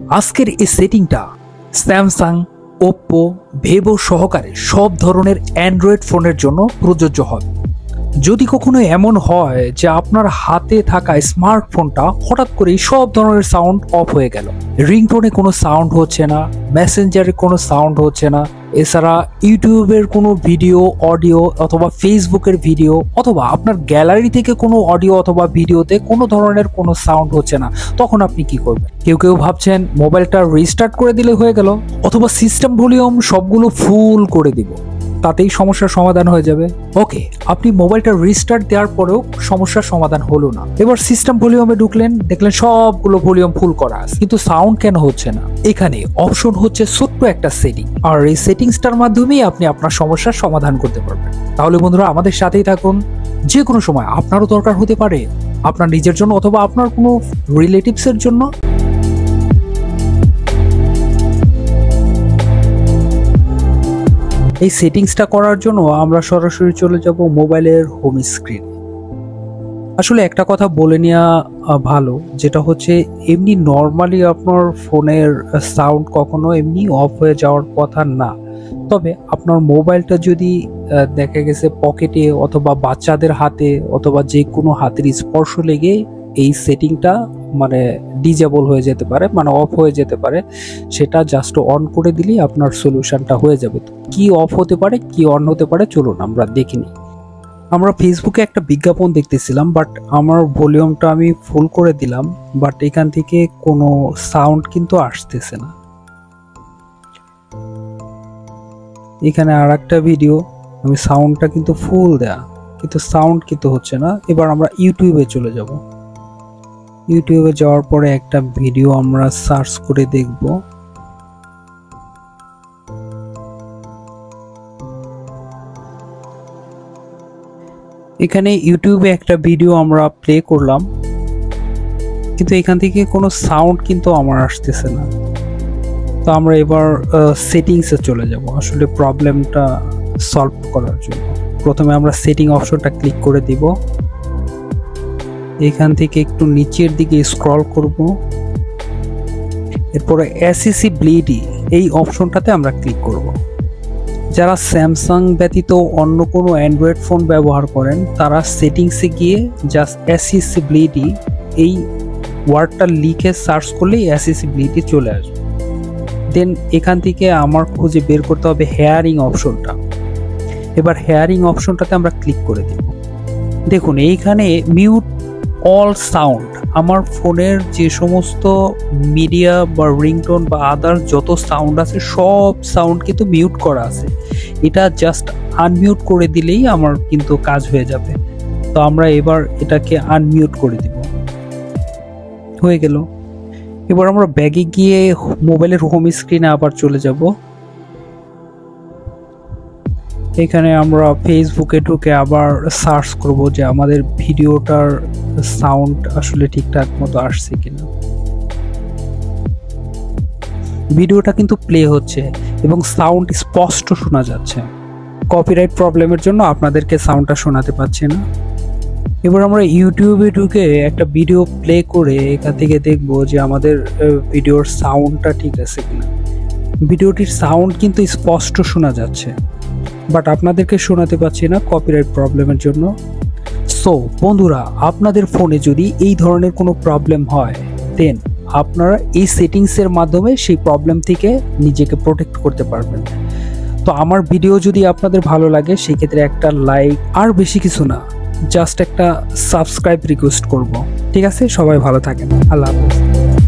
আজকের এই সেটিংটা Samsung, Oppo, Vivo সহকারে সব ধরনের অ্যান্ড্রয়েড ফোনের জন্য প্রযোজ্য হবে। যদি কখনো এমন হয় যে আপনার হাতে থাকা স্মার্টফোনটা হঠাৎ করেই সব ধরনের সাউন্ড অফ হয়ে গেল, রিংটোনে কোনো সাউন্ড হচ্ছে না, মেসেঞ্জারে কোনো সাউন্ড হচ্ছে না, এছাড়া ইউটিউবের কোনো ভিডিও, অডিও অথবা ফেসবুকের ভিডিও অথবা আপনার গ্যালারি থেকে কোনো অডিও অথবা ভিডিওতে কোনো ধরনের কোনো সাউন্ড হচ্ছে না, তখন আপনি কি করবেন? কেউ কেউ ভাবছেন মোবাইলটা রিস্টার্ট করে দিলে হয়ে গেল, অথবা সিস্টেম ভলিউম সবগুলো ফুল করে দিব, তাতেই সমস্যার সমাধান হয়ে যাবে। ওকে, আপনি মোবাইলটা রিস্টার্ট দেওয়ার পরেও সমস্যার সমাধান হলো না। এবার সিস্টেম ভলিউমে ঢুকলেন, দেখলেন সবগুলো ভলিউম ফুল করা আছে, কিন্তু সাউন্ড কেন হচ্ছে না? এখানে অপশন হচ্ছে ছোট্ট একটা সেটিং, আর এই সেটিংসটার মাধ্যমেই আপনি আপনার সমস্যার সমাধান করতে পারবেন। তাহলে বন্ধুরা, আমাদের সাথেই থাকুন। যে কোনো সময় আপনারও দরকার হতে পারে, আপনার নিজের জন্য অথবা আপনার কোনো রিলেটিভসের জন্য। এই সেটিংসটা করার জন্য আমরা সরাসরি চলে যাব মোবাইলের হোম স্ক্রিন। আসলে একটা কথা বলে নেওয়া ভালো, যেটা হচ্ছে এমনি নর্মালি আপনার ফোনের সাউন্ড কখনো এমনি অফ হয়ে যাওয়ার কথা না। তবে আপনার মোবাইলটা যদি দেখা গেছে পকেটে অথবা বাচ্চাদের হাতে অথবা যে কোনো হাতের স্পর্শ লেগে এই সেটিংটা মানে ডিজেবল হয়ে যেতে পারে, মানে অফ হয়ে যেতে পারে, সেটা জাস্ট অন করে দিলেই আপনার সলিউশনটা হয়ে যাবে। তো কি অফ হতে পারে, কি অন হতে পারে, চলুন আমরা দেখিনি। আমরা ফেসবুকে একটা বিজ্ঞাপন দেখতেছিলাম, বাট আমার ভলিউমটা আমি ফুল করে দিলাম, বাট এখান থেকে কোনো সাউন্ড কিন্তু আসতেছে না। এখানে আর একটা ভিডিও, আমি সাউন্ডটা কিন্তু ফুল দেয়া, কিন্তু সাউন্ড কিন্তু হচ্ছে না। এবার আমরা ইউটিউবে চলে যাব। ইউটিউবে যাওয়ার পরে একটা ভিডিও আমরা সার্চ করে দেখব। এখানে ইউটিউবে একটা ভিডিও আমরা প্লে করলাম, কিন্তু এখান থেকে কোনো সাউন্ড কিন্তু আমার আসতেছে না। তো আমরা এবার সেটিংসে চলে যাব আসলে প্রবলেমটা সলভ করার জন্য। প্রথমে আমরা সেটিং অপশনটা ক্লিক করে দিব। এখান থেকে একটু নিচের দিকে স্ক্রল করব, এরপরে অ্যাসেসিবিলিটি এই অপশনটাতে আমরা ক্লিক করব। যারা স্যামসাং ব্যতীত অন্য কোনো অ্যান্ড্রয়েড ফোন ব্যবহার করেন, তারা সেটিংসে গিয়ে জাস্ট অ্যাসেসিবিলিটি এই ওয়ার্ডটা লিখে সার্চ করলেই অ্যাসেসিবিলিটি চলে আসবে। দেন এখান থেকে আমার খুঁজে বের করতে হবে হেয়ারিং অপশনটা। এবার হেয়ারিং অপশনটাতে আমরা ক্লিক করে দিব। দেখুন এইখানে মিউট অল সাউন্ড, আমার ফোনের যে সমস্ত মিডিয়া বা রিংটোন বা আদার যত সাউন্ড আছে সব সাউন্ড কিন্তু মিউট করা আছে। এটা জাস্ট আনমিউট করে দিলেই আমার কিন্তু কাজ হয়ে যাবে। তো আমরা এবার এটাকে আনমিউট করে দিব, হয়ে গেল। এবার আমরা ব্যাগে গিয়ে মোবাইলের হোম স্ক্রিনে আবার চলে যাব। এখানে আমরা ফেসবুকে ঢুকে আবার সার্চ করব যে আমাদের ভিডিওটার সাউন্ড আসলে ঠিকঠাক মতো আসছে কিনা। ভিডিওটা কিন্তু প্লে হচ্ছে এবং সাউন্ড স্পষ্ট শোনা যাচ্ছে। কপিরাইট প্রবলেমের জন্য আপনাদেরকে সাউন্ডটা শোনাতে পাচ্ছি না। এবার আমরা ইউটিউবে ঢুকে একটা ভিডিও প্লে করে এখান থেকে দেখব যে আমাদের ভিডিওর সাউন্ডটা ঠিক আছে কিনা। ভিডিওটির সাউন্ড কিন্তু স্পষ্ট শোনা যাচ্ছে, বাট আপনাদেরকে শোনাতে পাচ্ছি না কপিরাইট প্রবলেমের জন্য। সো বন্ধুরা, আপনাদের ফোনে যদি এই ধরনের কোনো প্রবলেম হয়, দেন আপনারা এই সেটিংসের মাধ্যমে সেই প্রবলেম থেকে নিজেকে প্রোটেক্ট করতে পারবেন। তো আমার ভিডিও যদি আপনাদের ভালো লাগে, সেক্ষেত্রে একটা লাইক, আর বেশি কিছু না, জাস্ট একটা সাবস্ক্রাইব রিকোয়েস্ট করব। ঠিক আছে, সবাই ভালো থাকেন, আল্লাহ হাফেজ।